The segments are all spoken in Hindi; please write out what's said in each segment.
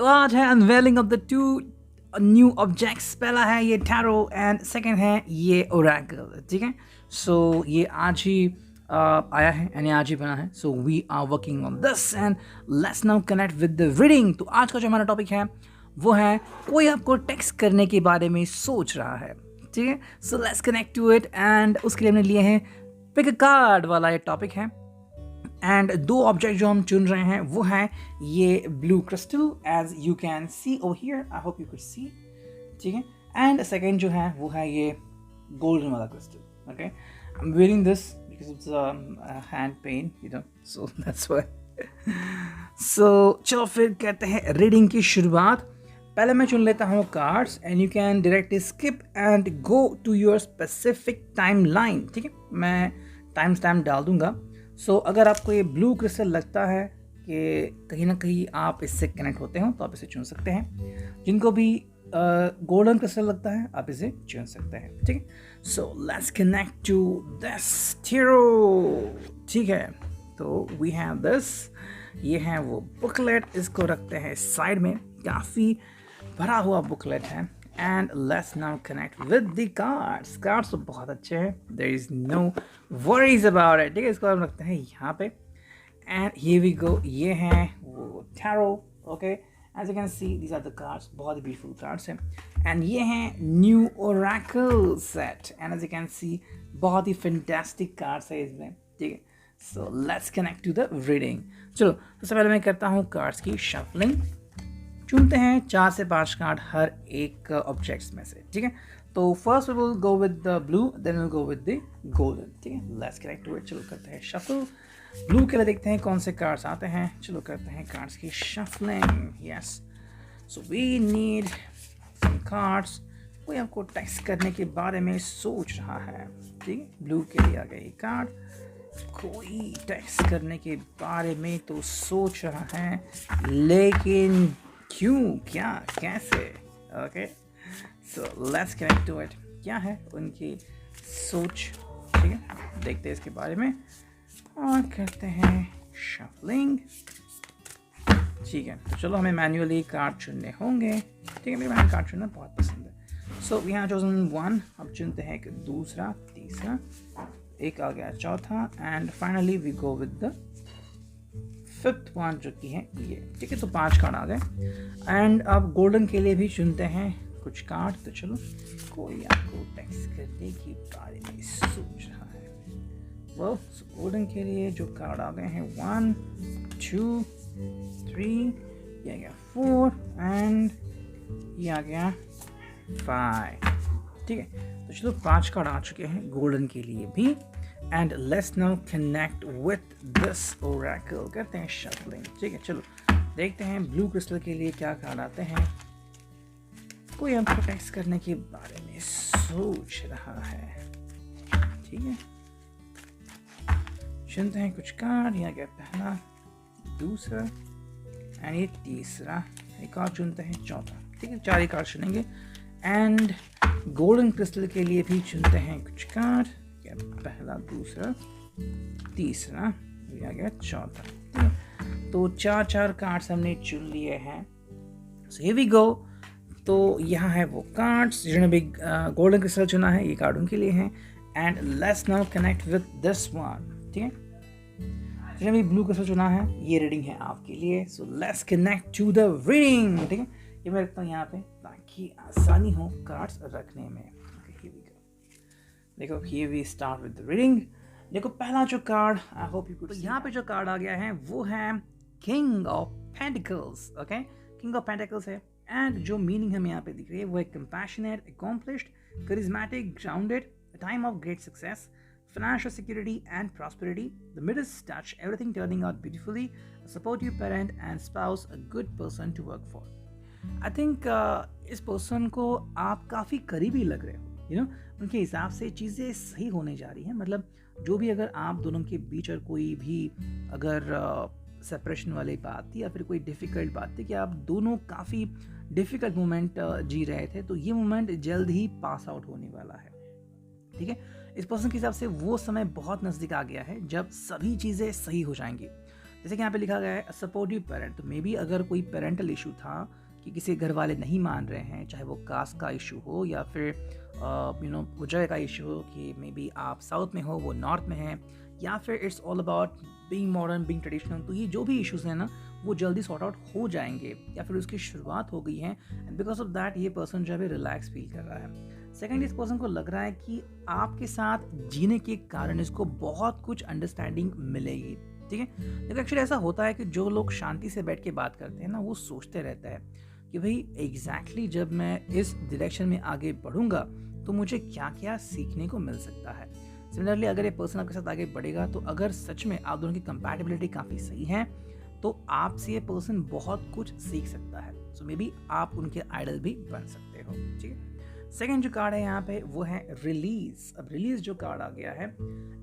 तो आज है unveiling of the two new objects. पहला है ये टैरो एंड सेकंड है ये ओरेकल। ठीक है, सो ये आज ही आया है यानी आज ही बना है। So we are working on this and let's now connect with the reading. तो आज का जो हमारा टॉपिक है वो है कोई आपको टेक्स्ट करने के बारे में सोच रहा है। ठीक है, so let's connect to it and उसके लिए हमने लिए हैं पिक अ कार्ड वाला ये टॉपिक है। एंड दो ऑब्जेक्ट जो हम चुन रहे हैं वो है ये blue crystal as you can see over here, I hope you can see. ठीक है, एंड सेकंड जो है वो है ये गोल्डन वाला crystal. Okay, I am wearing this because it's hand pain, you know, so that's why. So चलो फिर कहते हैं रीडिंग की शुरुआत। पहले मैं चुन लेता हूँ cards and you can directly skip and go to your specific time line. ठीक है, मैं टाइम स्टैम्प डाल दूंगा। सो अगर आपको ये ब्लू क्रिस्टल लगता है कि कहीं ना कहीं आप इससे कनेक्ट होते हो तो आप इसे चुन सकते हैं। जिनको भी गोल्डन क्रिस्टल लगता है आप इसे चुन सकते हैं। ठीक है, so let's connect to this tarot. ठीक है, तो वी हैव दिस, ये है वो बुकलेट, इसको रखते हैं साइड में। काफ़ी भरा हुआ बुकलेट है and let's now connect with the cards. Cards तो बहुत अच्छे हैं, there is no worries about it. ठीक है, इसको हम रखते हैं यहाँ पे एंड हियर वी गो। ये हैं वो tarot. Okay, as you can see these are the cards, बहुत ही ब्यूटीफुल कार्ड्स हैं। एंड ये हैं new oracle set and as you can see बहुत ही फैंटास्टिक कार्ड्स है इसमें। ठीक है, so let's connect to the reading. चलो सबसे पहले मैं करता हूँ कार्ड्स की शफलिंग। चुनते हैं 4 से 5 कार्ड हर एक ऑब्जेक्ट्स में से। ठीक है, तो first we will go with the blue, then will go with the golden. ठीक है, लेट्स कनेक्ट टू इट। चलो करते हैं शफल। ब्लू के लिए देखते हैं कौन से कार्ड्स आते हैं। चलो करते हैं कार्ड्स की shuffling. Yes, so we need some cards. कोई आपको टेक्स्ट करने के बारे में सोच रहा है। ठीक है, ब्लू के लिए आ गया ये कार्ड। कोई टेक्स्ट करने के बारे में तो सोच रहा है, लेकिन क्यों, क्या, कैसे। Okay, so let's connect to it. क्या है उनकी सोच। ठीक है, देखते हैं इसके बारे में और करते हैं शफलिंग। ठीक है, तो चलो हमें मैन्युअली कार्ड चुनने होंगे। ठीक है, मुझे कार्ड चुनना बहुत पसंद है। So we have chosen 1। अब चुनते हैं एक दूसरा, तीसरा, एक आ गया चौथा and finally we go with the fifth one जो कि है ये। ठीक है, तो 5 कार्ड आ गए एंड अब गोल्डन के लिए भी चुनते हैं कुछ कार्ड। तो चलो कोई आपको टेक्स्ट करने के बारे में सोच रहा है। वो गोल्डन के लिए जो कार्ड आ गए हैं 1 2 3, ये आ गया 4 एंड ये आ गया 5। ठीक है, तो चलो 5 कार्ड आ चुके हैं गोल्डन के लिए भी and let's now connect with this Oracle. करते हैं शफलिंग। ठीक है, चलो देखते हैं ब्लू क्रिस्टल के लिए क्या कार्ड आते हैं। कोई हमको टेक्स्ट करने के बारे में सोच रहा है। ठीक है, चुनते हैं कुछ कार्ड। यहाँ गया पहला, दूसरा एंड ये तीसरा, एक और चुनते हैं चौथा। ठीक है, 4 ही कार्ड चुनेंगे एंड गोल्डन क्रिस्टल के लिए भी चुनते हैं कुछ कार्ड। पहला, दूसरा, तीसरा, आ गया चौथा। ठीक है, तो 4 कार्ड्स हमने चुन लिए हैं। So here we go. तो यहाँ है वो कार्ड्स जिन्होंने भी गोल्डन क्रिस्टल चुना है, ये कार्ड उनके लिए हैं and let's now connect with this one. ठीक है, जिन्होंने भी ब्लू क्रिस्टल चुना है ये रीडिंग है आपके लिए। So let's connect to the reading. ठीक है, ये मैं रखता हूँ यहाँ पे ताकि आसानी हो कार्ड्स रखने में। देखो, here we start with the reading। देखो पहला जो card, I hope you could, तो यहाँ पे जो कार्ड आ गया है वो है king of pentacles. Okay, king of pentacles है एंड जो मीनिंग हमें यहाँ पे दिख रही है वो है compassionate, accomplished, charismatic, grounded, a time of great success, financial security and prosperity, the Midas touch, everything turning out beautifully, a supportive parent and spouse, a good person to work for। I think इस पर्सन को आप काफ़ी करीबी लग रहे हो। उनके हिसाब से चीज़ें सही होने जा रही हैं। मतलब जो भी अगर आप दोनों के बीच और कोई भी अगर सेपरेशन वाली बात थी या फिर कोई डिफ़िकल्ट बात थी कि आप दोनों काफ़ी डिफ़िकल्ट मोमेंट जी रहे थे, तो ये मोमेंट जल्द ही पास आउट होने वाला है। ठीक है, इस पर्सन के हिसाब से वो समय बहुत नज़दीक आ गया है जब सभी चीज़ें सही हो जाएंगी। जैसे कि यहाँ पे लिखा गया है सपोर्टिव पेरेंट, तो मे बी अगर कोई पेरेंटल इशू था कि किसी घर वाले नहीं मान रहे हैं, चाहे वो कास्ट का इशू हो या फिर वो जगह का इशू हो कि मे बी आप साउथ में हो वो नॉर्थ में है, या फिर it's all about being modern being traditional, तो ये जो भी इश्यूज हैं ना वो जल्दी सॉर्ट आउट हो जाएंगे या फिर उसकी शुरुआत हो गई है, एंड बिकॉज ऑफ दैट ये पर्सन जो है रिलैक्स फील कर रहा है। सेकंड, इस पर्सन को लग रहा है कि आपके साथ जीने के कारण इसको बहुत कुछ अंडरस्टैंडिंग मिलेगी, ठीक है। देखो एक्चुअली ऐसा होता है कि जो लोग शांति से बैठ के बात करते हैं ना वो सोचते रहते हैं कि भाई एग्जैक्टली जब मैं इस डायरेक्शन में आगे बढ़ूंगा तो मुझे क्या क्या सीखने को मिल सकता है। सिमिलरली अगर ये पर्सन आपके साथ आगे बढ़ेगा तो अगर सच में आप दोनों की कंपैटिबिलिटी काफ़ी सही है तो आपसे ये पर्सन बहुत कुछ सीख सकता है। सो मे बी आप उनके आइडल भी बन सकते हो, ठीक है। सेकेंड जो कार्ड है यहाँ पे वो है रिलीज। अब रिलीज जो कार्ड आ गया है,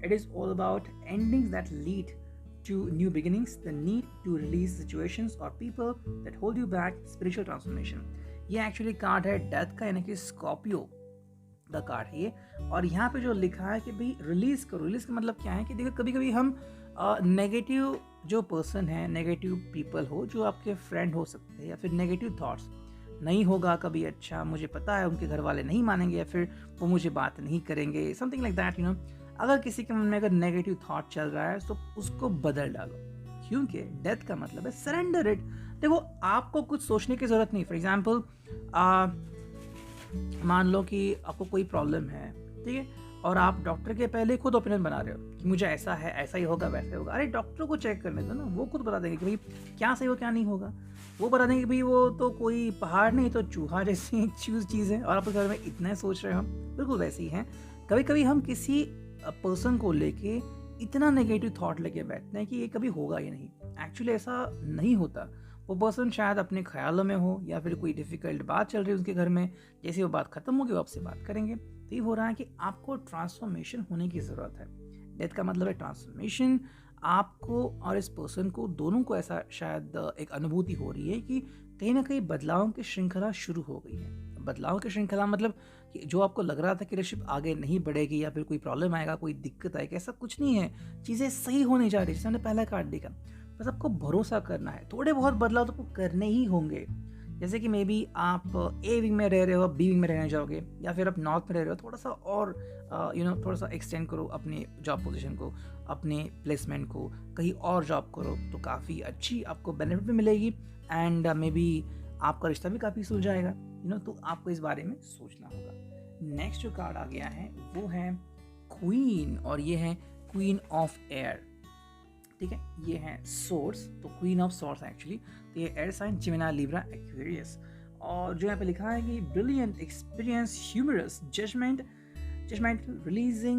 it is all about endings that lead to new beginnings, the need to release situations or people that hold you back, spiritual transformation। ये एक्चुअली कार्ड है डेथ का, यानी कि स्कॉर्पियो का कार्ड है ये। और यहाँ पे जो लिखा है कि भाई रिलीज करो। रिलीज का मतलब क्या है कि देखो कभी कभी हम नेगेटिव जो पर्सन है, नेगेटिव पीपल हो जो आपके फ्रेंड हो सकते हैं, या फिर नेगेटिव थॉट्स, नहीं होगा कभी अच्छा, मुझे पता है उनके घर वाले नहीं मानेंगे या फिर वो मुझे बात नहीं करेंगे, समथिंग लाइक दैट, अगर किसी के मन में अगर नेगेटिव थॉट चल रहा है तो उसको बदल डालो, क्योंकि डेथ का मतलब है सरेंडर इट। देखो आपको कुछ सोचने की जरूरत नहीं। फॉर एग्जाम्पल मान लो कि आपको कोई प्रॉब्लम है, ठीक है, और आप डॉक्टर के पहले खुद ओपिनियन बना रहे हो कि मुझे ऐसा है, ऐसा ही होगा, वैसा ही होगा। अरे डॉक्टर को चेक करने दो ना, वो खुद बता देंगे कि भाई क्या सही हो क्या नहीं होगा। वो बता देंगे कि भाई वो तो कोई पहाड़ नहीं तो चूहा जैसी चीज़ है, और आप घर में इतना सोच रहे हो, बिल्कुल वैसे ही है। कभी कभी हम किसी पर्सन को लेके इतना नेगेटिव थॉट लेके बैठते हैं कि ये कभी होगा ही नहीं। एक्चुअली ऐसा नहीं होता। वो पर्सन शायद अपने ख्यालों में हो या फिर कोई डिफिकल्ट बात चल रही है उनके घर में, जैसे वो बात खत्म होगी वो आपसे बात करेंगे। तो ये हो रहा है कि आपको ट्रांसफॉर्मेशन होने की ज़रूरत है। डेथ का मतलब है ट्रांसफॉर्मेशन। आपको और इस पर्सन को दोनों को ऐसा शायद एक अनुभूति हो रही है कि कहीं ना कहीं बदलाव की श्रृंखला शुरू हो गई है। बदलाव की श्रृंखला मतलब कि जो आपको लग रहा था कि रिलेशनशिप आगे नहीं बढ़ेगी या फिर कोई प्रॉब्लम आएगा, कोई दिक्कत आएगी, ऐसा कुछ नहीं है। चीज़ें सही होने जा रही है, जैसे हमने पहला कार्ड देखा। बस आपको भरोसा करना है। थोड़े बहुत बदलाव तो आपको करने ही होंगे। जैसे कि मे बी आप ए विंग में रह रहे हो, बी विंग में रहने जाओगे, या फिर आप नॉर्थ में रह रहे हो, थोड़ा सा और थोड़ा सा एक्सटेंड करो अपने जॉब पोजीशन को, अपने प्लेसमेंट को, कहीं और जॉब करो तो काफ़ी अच्छी आपको बेनिफिट भी मिलेगी, एंड मे बी आपका रिश्ता भी काफ़ी सुलझाएगा। तो आपको इस बारे में सोचना होगा। नेक्स्ट जो कार्ड आ गया है वो है क्वीन, और ये है क्वीन ऑफ एयर, ठीक है। ये है सोर्स, तो क्वीन ऑफ सोर्स एक्चुअली, तो ये air sign Gemini Libra Aquarius. और जो यहाँ पे लिखा है कि brilliant experience humorous judgmental releasing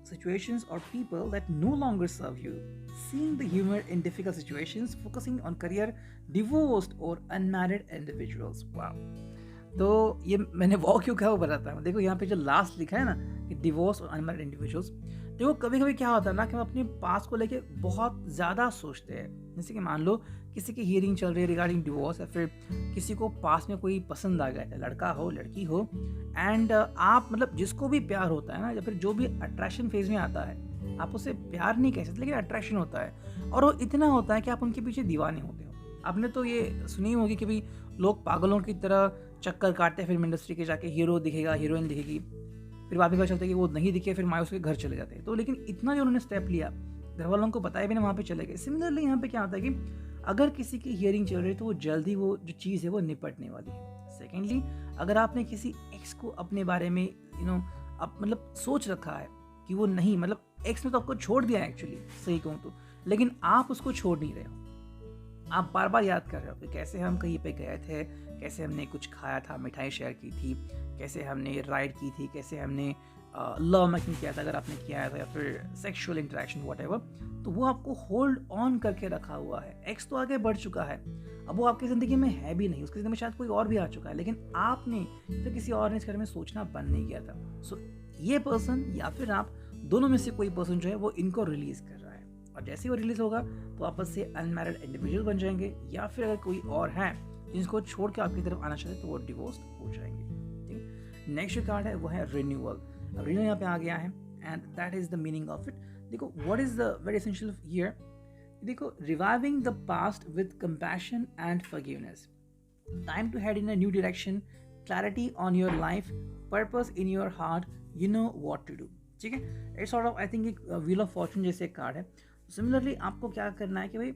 situations or people that no longer serve you, seeing the humor in difficult situations, focusing on career, divorced or unmarried individuals। wow। तो ये मैंने वो क्यों कहा वो बताता हूँ। देखो यहाँ पे जो लास्ट लिखा है ना कि डिवोर्स और अनमैरिड इंडिविजुअल्स, देखो कभी कभी क्या होता है ना कि हम अपने पास को लेके बहुत ज़्यादा सोचते हैं। जैसे कि मान लो किसी की हियरिंग चल रही है रिगार्डिंग डिवोर्स, या फिर किसी को पास में कोई पसंद आ गया है, लड़का हो लड़की हो, एंड आप मतलब जिसको भी प्यार होता है ना, या फिर जो भी अट्रैक्शन फेज में आता है, आप उसे प्यार नहीं कह सकते लेकिन अट्रैक्शन होता है, और वो इतना होता है कि आप उनके पीछे दीवाने होते हो। आपने तो ये सुनी होगी कि भाई लोग पागलों की तरह चक्कर काटते हैं फिल्म इंडस्ट्री के, जाके हीरो दिखेगा, हीरोइन दिखेगी, फिर बाद में पता चलता है कि वो नहीं दिखे, फिर मायूस के घर चले जाते हैं। तो लेकिन इतना जो उन्होंने स्टेप लिया, घर वालों को बताया भी ना, वहाँ पे चले गए। सिमिलरली यहाँ पे क्या होता है कि अगर किसी की हियरिंग चल रही है तो वो जल्दी वो जो चीज़ है वो निपटने वाली है। सेकेंडली, अगर आपने किसी एक्स को अपने बारे में अब मतलब सोच रखा है कि वो नहीं, मतलब एक्स ने तो आपको छोड़ दिया है एक्चुअली, सही कहूँ तो, लेकिन आप उसको छोड़ नहीं रहे हो। आप बार बार याद कर रहे हो कि कैसे हम कहीं पे गए थे, कैसे हमने कुछ खाया था, मिठाई शेयर की थी, कैसे हमने राइड की थी, कैसे हमने लव मेकिंग किया था अगर आपने किया था, या फिर सेक्सुअल इंटरेक्शन व्हाटएवर, तो वो आपको होल्ड ऑन करके रखा हुआ है। एक्स तो आगे बढ़ चुका है, अब वो आपकी ज़िंदगी में है भी नहीं, उसकी ज़िंदगी में शायद कोई और भी आ चुका है, लेकिन आपने फिर किसी और ने इस बारे में सोचना बंद नहीं किया था। सो ये पर्सन या फिर आप दोनों में से कोई पर्सन जो है वो इनको रिलीज़ कर रहा है, और जैसे ही वो रिलीज़ होगा तो आपस से अनमैरिड इंडिविजुअल बन जाएंगे, या फिर अगर कोई और है जिसको छोड़ के आपकी तरफ आना चाहते तो वो डिवोर्स हो जाएंगे। ठीक है। नेक्स्ट जो कार्ड है वो है रिन्यूअल। रिन्यूअल यहाँ पे आ गया है, and that is the meaning of it. देखो what is the very essential here, देखो, reviving the past with compassion and forgiveness, time to head in a new direction, clarity on your life, purpose in your heart, you know what to do. ठीक है, it's sort of I think एक व्हील ऑफ फॉर्चून जैसे एक कार्ड है। सिमिलरली आपको क्या करना है कि भाई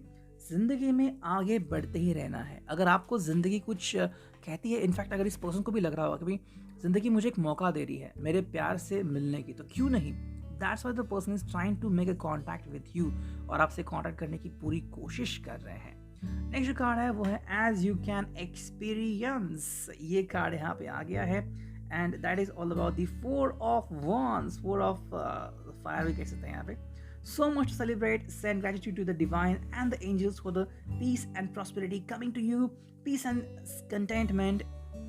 ज़िंदगी में आगे बढ़ते ही रहना है। अगर आपको ज़िंदगी कुछ कहती है, इनफैक्ट अगर इस पर्सन को भी लग रहा होगा कि भाई ज़िंदगी मुझे एक मौका दे रही है मेरे प्यार से मिलने की, तो क्यों नहीं, that's why the person is trying to make a contact with you, और आपसे कॉन्टैक्ट करने की पूरी कोशिश कर रहे हैं। नेक्स्ट जो कार्ड है वो है एज यू कैन एक्सपीरियंस। ये कार्ड यहाँ पे आ गया है and that is all about the 4 of wands, 4 of fire भी कह सकते हैं यहाँ पे। So much to celebrate, send gratitude to the divine and the angels for the peace and prosperity coming to you, peace and contentment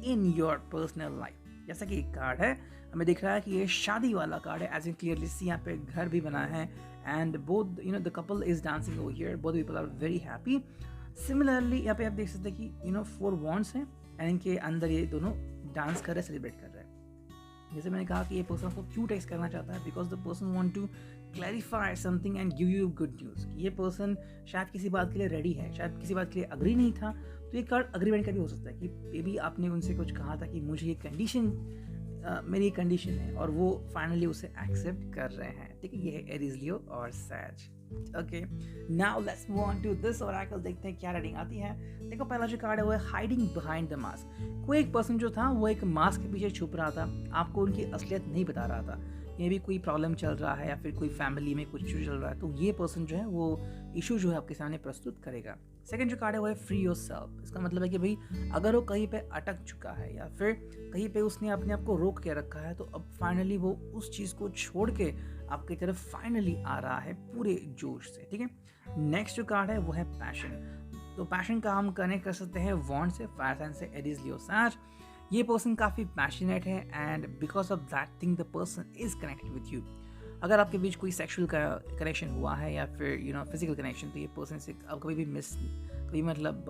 in your personal life। जैसा कि एक कार्ड है हमें दिख रहा है कि ये शादी वाला कार्ड है, एज इन क्लियरली सी यहाँ पे घर भी बना है and both you know the couple is dancing over here, both people are very happy. Similarly यहाँ पे आप देख सकते हैं कि यू नो 4 wands हैं एंड इनके अंदर ये दोनों डांस कर रहे, सेलिब्रेट कर रहे हैं। जैसे मैंने कहा कि ये पर्सन आपको क्यों टेक्स्ट करना चाहता है, because the person want to clarify something and give you good news. ये पर्सन शायद किसी बात के लिए रेडी है, शायद किसी बात के लिए अग्री नहीं था, तो ये कार्ड अग्रीमेंट का भी हो सकता है कि मे बी आपने उनसे कुछ कहा था कि मुझे ये कंडीशन मेरी ये कंडीशन है, और वो फाइनली उसे एक्सेप्ट कर रहे हैं। ठीक है, ये है एरीज, लियो और sage. Okay, now let's move on to this oracle, देखते हैं क्या रीडिंग आती है। देखो, पहला जो कार्ड है वो है हाइडिंग बिहाइंड द मास्क। कोई एक पर्सन जो था वो एक मास्क के पीछे छुप रहा था, आपको उनकी असलियत नहीं बता रहा था। ये भी कोई प्रॉब्लम चल रहा है या फिर कोई फैमिली में कुछ इशू चल रहा है, तो ये पर्सन जो है वो इशू जो है आपके सामने प्रस्तुत करेगा। सेकंड जो कार्ड है वो है फ्री योरसेल्फ। इसका मतलब है कि भाई अगर वो कहीं पे अटक चुका है या फिर कहीं पे उसने अपने आप को रोक के रखा है, तो अब फाइनली वो उस चीज़ को छोड़ के आपकी तरफ फाइनली आ रहा है पूरे जोश से। ठीक है, नेक्स्ट जो कार्ड है वो है पैशन। तो पैशन का हम कनेक्ट कर सकते हैं वॉन्ड से, फायर साइन से, एरीज, लियो, सैज। ये पर्सन काफ़ी पैशनेट है and because of that thing the person is connected with you. अगर आपके बीच कोई सेक्सुअल का कनेक्शन हुआ है या फिर यू नो फिजिकल कनेक्शन, तो ये पर्सन से आप कभी भी कभी मतलब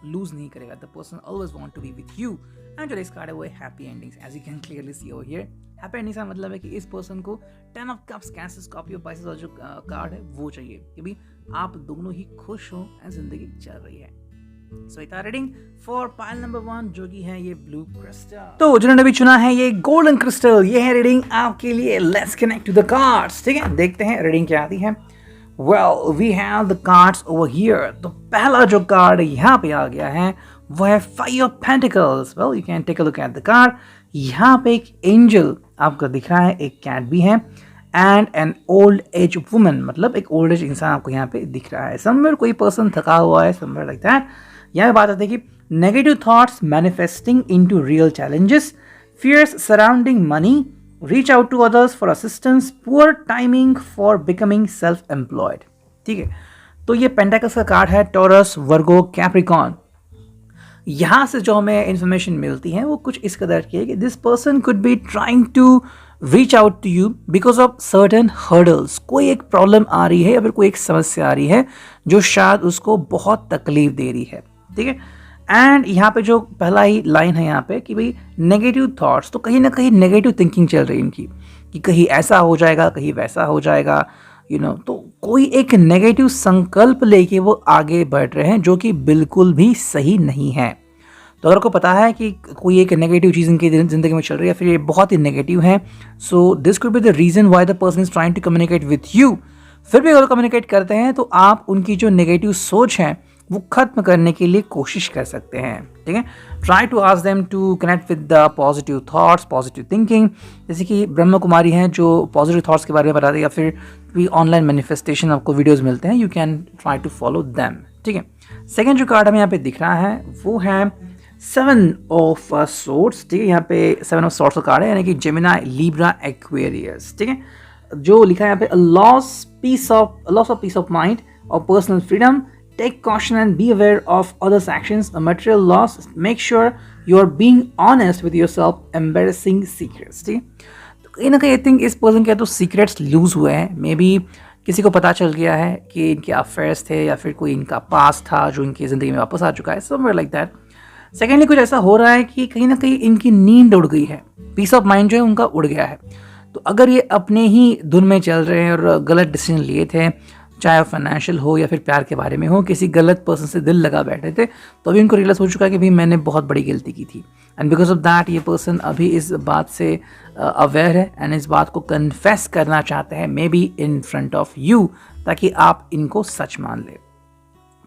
लूज नहीं करेगा। The person always want to be with you. And जो नेक्स्ट कार्ड है वो है happy endings, as you can clearly see over here. Happy endings का मतलब है कि इस पर्सन को 10 of cups, cancer, Scorpio, Pisces और जो कार्ड है वो चाहिए कि भाई आप दोनों ही खुश हो एंड जिंदगी चल रही है। सो इतना रीडिंग फॉर पाइल नंबर 1 जो कि है ये ब्लू क्रिस्टल। तो जिन्होंने भी चुना है ये गोल्डन क्रिस्टल, ये है रीडिंग आपके लिए। Let's connect to the cards. ठीक है, देखते हैं रीडिंग क्या आती है। Well, we have the cards over here. तो पहला जो कार्ड यहाँ पे आ गया है वो है 5 of pentacles. Well, you can take a look at the card. यहाँ पे एक एंजल आपको दिख रहा है, एक कैट भी है and an old age woman, मतलब एक ओल्ड एज इंसान आपको यहाँ पे दिख रहा है। समवेयर कोई पर्सन थका हुआ है, समवेयर लाइक दैट। यहाँ पे बात आती है कि negative thoughts manifesting into real challenges, fears surrounding money, reach out to others for assistance, poor timing for becoming self employed. ठीक है, तो ये पेंटाकल्स का कार्ड है, टॉरस, वर्गो, कैप्रिकॉन। यहाँ से जो हमें इंफॉर्मेशन मिलती है वो कुछ इस कदर की है कि this person could be trying to reach out to you because of certain hurdles. कोई एक प्रॉब्लम आ रही है या फिर कोई एक समस्या आ रही है जो शायद उसको बहुत तकलीफ दे रही है। ठीक है, एंड यहाँ पे जो पहला ही लाइन है यहाँ पे कि भाई नेगेटिव थॉट्स, तो कहीं ना कहीं नेगेटिव थिंकिंग चल रही है इनकी कि कहीं ऐसा हो जाएगा, कहीं वैसा हो जाएगा, यू नो। तो कोई एक नेगेटिव संकल्प लेके वो आगे बढ़ रहे हैं जो कि बिल्कुल भी सही नहीं है। तो अगर आपको पता है कि कोई एक नेगेटिव चीज़ इनकी ज़िंदगी में चल रही है, फिर ये बहुत ही नेगेटिव है, so this could be the reason why the person is trying to communicate with you. फिर भी अगर कम्युनिकेट करते हैं तो आप उनकी जो नेगेटिव सोच है वो खत्म करने के लिए कोशिश कर सकते हैं। ठीक है, try to ask them to connect with the positive thoughts, positive thinking. जैसे कि ब्रह्म कुमारी हैं जो पॉजिटिव थॉट्स के बारे में बताते हैं, या फिर भी ऑनलाइन मैनिफेस्टेशन आपको वीडियोज़ मिलते हैं, you can try to follow them. ठीक है, सेकेंड जो कार्ड हमें यहाँ पे दिख रहा है वो है 7 ऑफ सोर्ड्स। ठीक है, यहाँ पे 7 ऑफ सोर्ड्स का कार्ड है, यानी कि जेमिनाई, लिब्रा, एक्वेरियस। ठीक है, जो लिखा है यहाँ पे loss of peace of mind और personal freedom, take caution and be aware of others actions, a material loss, make sure you are being honest with yourself, embarrassing secrets. ठीक है, तो कहीं ना कहीं आई थिंक इस पर्सन के तो सीक्रेट्स लूज हुए हैं। मे बी किसी को पता चल गया है कि इनके अफेयर्स थे या फिर कोई इनका पास था जो इनकी ज़िंदगी में वापस आ चुका है, समवेयर लाइक दैट। सेकेंडली कुछ ऐसा हो रहा है कि कहीं ना कहीं इनकी नींद उड़ गई है, पीस ऑफ माइंड जो है उनका उड़ गया है। तो अगर ये अपने ही धुन में चल रहे हैं और गलत डिसीजन लिए थे, चाहे फाइनेंशियल हो या फिर प्यार के बारे में हो, किसी गलत पर्सन से दिल लगा बैठे थे, तो अभी उनको रियलाइज हो चुका है कि भाई मैंने बहुत बड़ी गलती की थी, एंड बिकॉज ऑफ दैट ये पर्सन अभी इस बात से अवेयर है एंड इस बात को कन्फेस करना चाहते हैं, may be in front of you, ताकि आप इनको सच मान ले।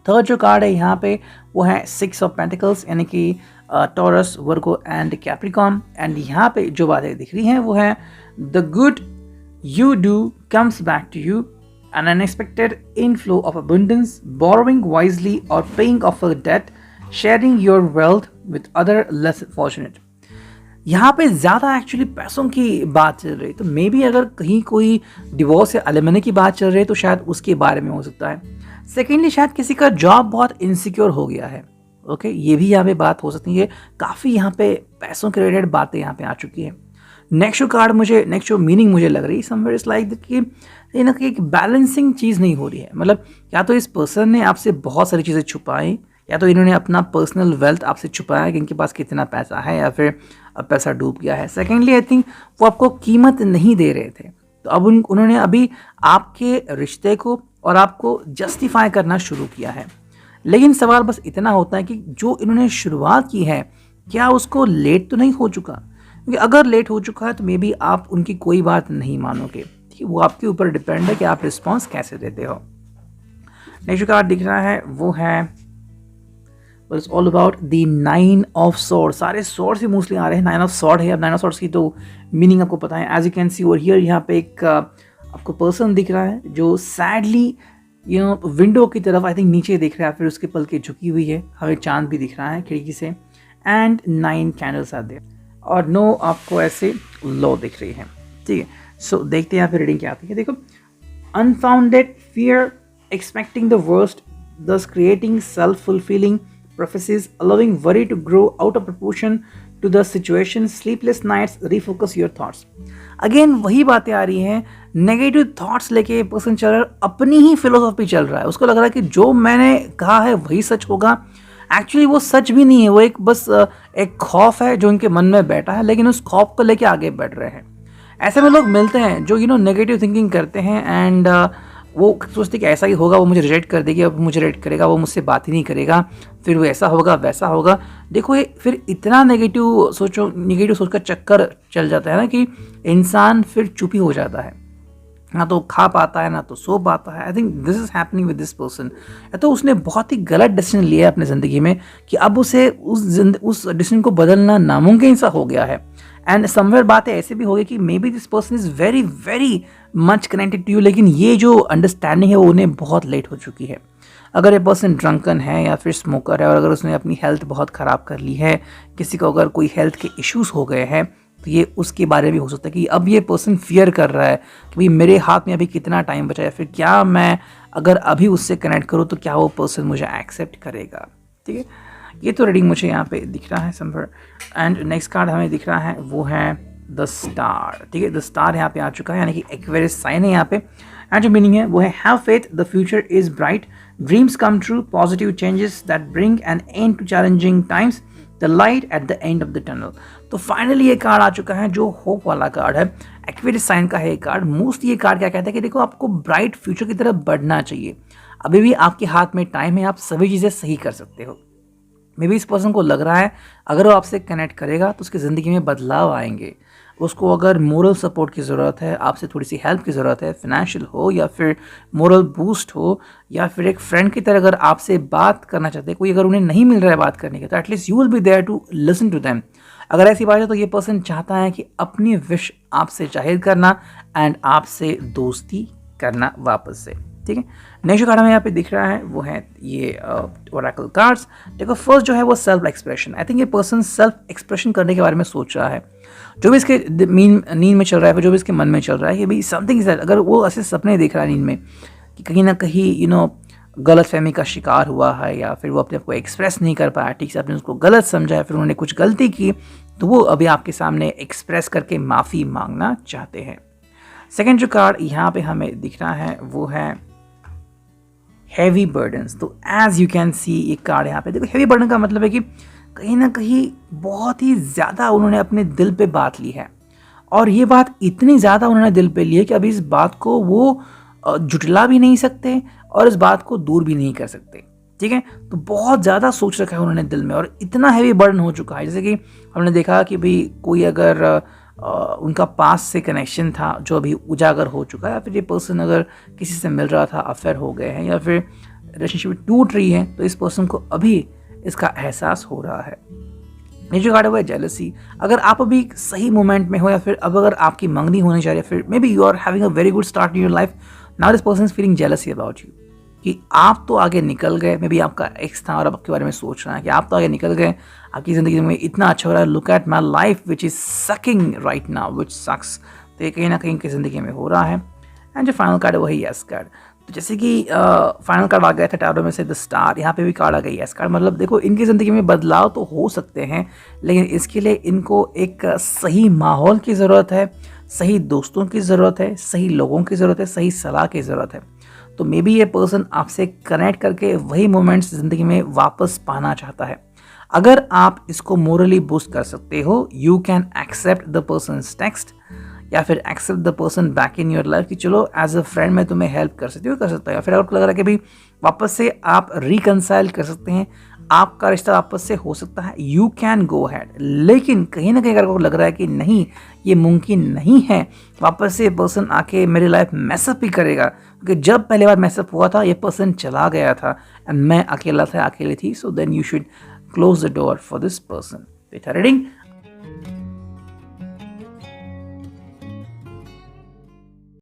थर्ड जो कार्ड है यहाँ पे वो है 6 ऑफ पेंटिकल्स, यानी कि Taurus, Virgo and Capricorn. And यहाँ पे जो बातें दिख रही हैं वो है the good you do comes back to you, an unexpected inflow of abundance, borrowing wisely or paying off a debt, sharing your wealth with other less fortunate। यहाँ पे ज़्यादा एक्चुअली पैसों की बात चल रही है, तो मे बी अगर कहीं कोई डिवोर्स या एलिमनी की बात चल रही है तो शायद उसके बारे में हो सकता है। सेकेंडली शायद किसी का जॉब बहुत इनसिक्योर हो गया है, ओके, ये भी यहाँ पे बात हो सकती है। काफ़ी यहाँ पे पैसों के रिलेटेड बातें यहाँ पे आ चुकी है। नेक्स्ट जो मीनिंग मुझे लग रही है समवेयर इज लाइक कि कहीं ना कहीं एक बैलेंसिंग चीज़ नहीं हो रही है। मतलब या तो इस पर्सन ने आपसे बहुत सारी चीज़ें छुपाई, या तो इन्होंने अपना पर्सनल वेल्थ आपसे छुपाया कि इनके पास कितना पैसा है, या फिर पैसा डूब गया है। सेकेंडली आई थिंक वो आपको कीमत नहीं दे रहे थे, तो अब उन्होंने अभी आपके रिश्ते को और आपको जस्टिफाई करना शुरू किया है। लेकिन सवाल बस इतना होता है कि जो इन्होंने शुरुआत की है क्या उसको लेट तो नहीं हो चुका, क्योंकि अगर लेट हो चुका है तो मे बी आप उनकी कोई बात नहीं मानोगे, ठीक है, वो आपके ऊपर डिपेंड है कि आप रिस्पॉन्स कैसे देते हो। नेक्स्ट कार्ड दिख रहा है वो है it's all about the 9 of sword. सारे स्वॉर्ड्स ही मोस्टली आ रहे हैं, 9 ऑफ स्वॉर्ड है। अब 9 ऑफ स्वॉर्ड्स की तो मीनिंग आपको पता है, as you can see over here, यहाँ पे एक आपको पर्सन दिख रहा है जो सैडली विंडो की तरफ आई थिंक नीचे दिख रहा है, फिर उसके पलके झुकी हुई है, हमें चांद भी दिख रहा है खिड़की से, एंड 9 कैंडल्स आर देयर, और 9 आपको ऐसे लो दिख रही है, ठीक है। सो देखते हैं यहाँ पे रीडिंग क्या आती है। देखो, unfounded fear expecting the worst thus creating self-fulfilling prophecies, allowing worry to grow out of proportion to the situation, sleepless nights, refocus your thoughts। Again वही बातें आ रही हैं, नेगेटिव थॉट्स लेके पर्सन चल रहा है, अपनी ही फिलोसॉफी चल रहा है, उसको लग रहा है कि जो मैंने कहा है वही सच होगा। एक्चुअली वो सच भी नहीं है, वो एक बस एक खौफ है जो उनके मन में बैठा है, लेकिन उस खौफ को लेके आगे बढ़ रहे हैं। ऐसे में लोग मिलते हैं जो नेगेटिव थिंकिंग करते हैं, एंड वो सोचते कि ऐसा ही होगा, वो मुझे रिजेक्ट कर देगी, अब मुझे रिजेक्ट करेगा, वो मुझसे बात ही नहीं करेगा, फिर वो ऐसा होगा वैसा होगा। देखो ये फिर इतना नेगेटिव सोच का चक्कर चल जाता है ना कि इंसान फिर चुप ही हो जाता है, ना तो खा पाता है ना तो सो पाता है। I think this is happening with this person. तो उसने बहुत ही गलत डिसीजन लिया है अपनी ज़िंदगी में कि अब उसे उस डिसीजन को बदलना नामुमकिन सा हो गया है। एंड समवेयर बातें ऐसे भी हो गई कि maybe this person is very very much connected to you, लेकिन ये जो अंडरस्टैंडिंग है वो उन्हें बहुत लेट हो चुकी है। अगर ये पर्सन ड्रंकन है या फिर स्मोकर है, और अगर उसने अपनी हेल्थ बहुत ख़राब कर ली है, किसी को अगर कोई हेल्थ के इश्यूज़ हो गए हैं, तो ये उसके बारे में हो सकता है कि अब ये पर्सन फियर कर रहा है कि भाई मेरे हाथ में अभी कितना टाइम बचा है, फिर क्या मैं अगर अभी उससे कनेक्ट करूँ तो क्या वो पर्सन मुझे एक्सेप्ट करेगा, ठीक है। ये तो रीडिंग मुझे यहाँ पे दिख रहा है समवेयर। एंड नेक्स्ट कार्ड हमें दिख रहा है वो है द स्टार, ठीक है। द स्टार यहाँ पे आ चुका है, यानी कि एक्वेरियस साइन है यहाँ पे। एंड जो मीनिंग है वो है have faith, the future is bright, dreams come true, positive changes that bring an end to challenging times, the light at the end of the tunnel. तो फाइनली ये कार्ड आ चुका है जो होप वाला कार्ड है, एक्वेरियस साइन का है ये कार्ड। मोस्टली ये कार्ड क्या कहता है कि देखो आपको ब्राइट फ्यूचर की तरफ बढ़ना चाहिए, अभी भी आपके हाथ में टाइम है, आप सभी चीज़ें सही कर सकते हो। मे बी इस पर्सन को लग रहा है अगर वो आपसे कनेक्ट करेगा तो उसकी ज़िंदगी में बदलाव आएंगे। उसको अगर मोरल सपोर्ट की ज़रूरत है, आपसे थोड़ी सी हेल्प की ज़रूरत है, फाइनेंशियल हो या फिर मोरल बूस्ट हो, या फिर एक फ्रेंड की तरह अगर आपसे बात करना चाहते हैं, कोई अगर उन्हें नहीं मिल रहा है बात करने के, तो at least you will be there to listen to them. अगर ऐसी बात है तो ये पर्सन चाहता है कि अपनी विश आपसे जाहिर करना एंड आपसे दोस्ती करना वापस से, ठीक है। नेक्स्ट कार्ड हमें यहाँ पे दिख रहा है वो है ये ओरेकल कार्ड्स। देखो फर्स्ट जो है वो सेल्फ एक्सप्रेशन। आई थिंक ये पर्सन सेल्फ एक्सप्रेशन करने के बारे में सोच रहा है, जो भी इसके नींद में चल रहा है, जो भी इसके मन में चल रहा है कि भाई समथिंग इज दैट। अगर वो ऐसे सपने देख रहा है नींद में कि कहीं ना कहीं गलत फहमी का शिकार हुआ है, या फिर वो अपने आप को एक्सप्रेस नहीं कर पाया ठीक से, आपने उसको गलत समझा है, फिर उन्होंने कुछ गलती की, तो वो अभी आपके सामने एक्सप्रेस करके माफ़ी मांगना चाहते हैं। सेकेंड जो कार्ड यहाँ पे हमें दिख रहा है वो है हैवी बर्डन्स। तो एज यू कैन सी ये कार्ड यहाँ पे देखो, हैवी बर्डन का मतलब है कि कहीं ना कहीं बहुत ही ज़्यादा उन्होंने अपने दिल पे बात ली है, और ये बात इतनी ज़्यादा उन्होंने दिल पे ली है कि अभी इस बात को वो जुटला भी नहीं सकते और इस बात को दूर भी नहीं कर सकते, ठीक है। तो बहुत ज़्यादा सोच रखा है उन्होंने दिल में और इतना हैवी बर्डन हो चुका है। जैसे कि हमने देखा कि भाई कोई अगर उनका पास से कनेक्शन था जो अभी उजागर हो चुका है, या फिर ये पर्सन अगर किसी से मिल रहा था, अफेयर हो गए हैं, या फिर रिलेशनशिप टूट रही है, तो इस पर्सन को अभी इसका एहसास हो रहा है। ये जो कार्ड हुआ है जेलसी, अगर आप अभी सही मोमेंट में हो या फिर अब अगर आपकी मंगनी होने जा रही है, फिर maybe you are having a very good start in your life, now this person is feeling jealousy about you कि आप तो आगे निकल गए, मे बी आपका एक्स था और अब आपके बारे में सोच रहा है कि आप तो आगे निकल गए, आपकी ज़िंदगी में इतना अच्छा हो रहा है, look at my life which is sucking right now which sucks. तो ये कहीं ना कहीं की ज़िंदगी में हो रहा है। एंड जो फाइनल कार्ड है वही यस कार्ड। तो जैसे कि फाइनल कार्ड आ गया था टैरो में से द स्टार, यहाँ पे भी कार्ड आ गई यस कार्ड। मतलब देखो इनकी ज़िंदगी में बदलाव तो हो सकते हैं, लेकिन इसके लिए इनको एक सही माहौल की ज़रूरत है, सही दोस्तों की ज़रूरत है, सही लोगों की ज़रूरत है, सही सलाह की ज़रूरत है। तो मे बी ये पर्सन आपसे कनेक्ट करके वही मोमेंट्स ज़िंदगी में वापस पाना चाहता है। अगर आप इसको मोरली बूस्ट कर सकते हो, you can accept the person's text या फिर accept the person back in your life कि चलो एज अ फ्रेंड मैं तुम्हें हेल्प कर सकती हूँ, कर सकता है। या फिर आपको लग रहा है कि भाई वापस से आप रिकनसाइल कर सकते हैं, आपका रिश्ता वापस से हो सकता है, यू कैन गो हैड। लेकिन कहीं ना कहीं अगर आपको लग रहा है कि नहीं ये मुमकिन नहीं है, वापस से पर्सन आके मेरी लाइफ मैसअप ही करेगा, क्योंकि जब पहली बार मैसअप हुआ था ये पर्सन चला गया था एंड मैं अकेला था, अकेली थी, so then you should close the door for this person. Reading